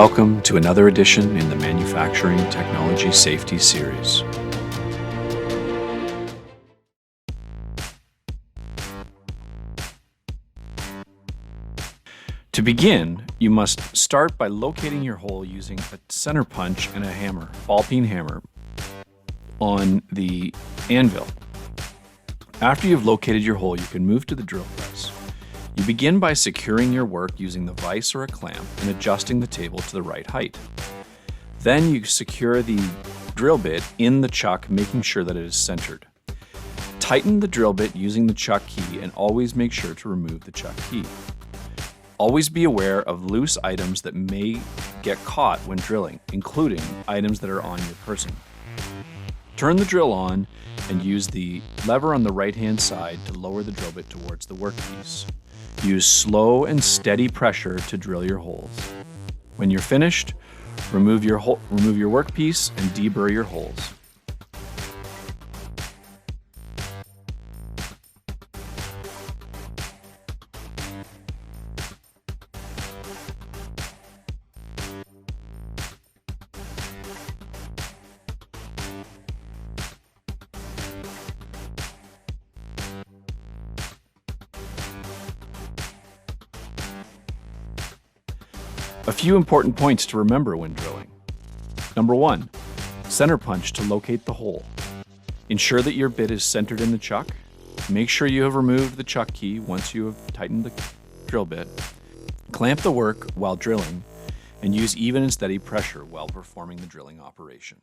Welcome to another edition in the Manufacturing Technology Safety Series. To begin, you must start by locating your hole using a center punch and a hammer, ball-peen hammer, on the anvil. After you've located your hole, you can move to the drill press. You begin by securing your work using the vise or a clamp and adjusting the table to the right height. Then you secure the drill bit in the chuck, making sure that it is centered. Tighten the drill bit using the chuck key and always make sure to remove the chuck key. Always be aware of loose items that may get caught when drilling, including items that are on your person. Turn the drill on and use the lever on the right-hand side to lower the drill bit towards the workpiece. Use slow and steady pressure to drill your holes. When you're finished, remove your workpiece and deburr your holes. A few important points to remember when drilling. Number 1, center punch to locate the hole. Ensure that your bit is centered in the chuck. Make sure you have removed the chuck key once you have tightened the drill bit. Clamp the work while drilling and use even and steady pressure while performing the drilling operation.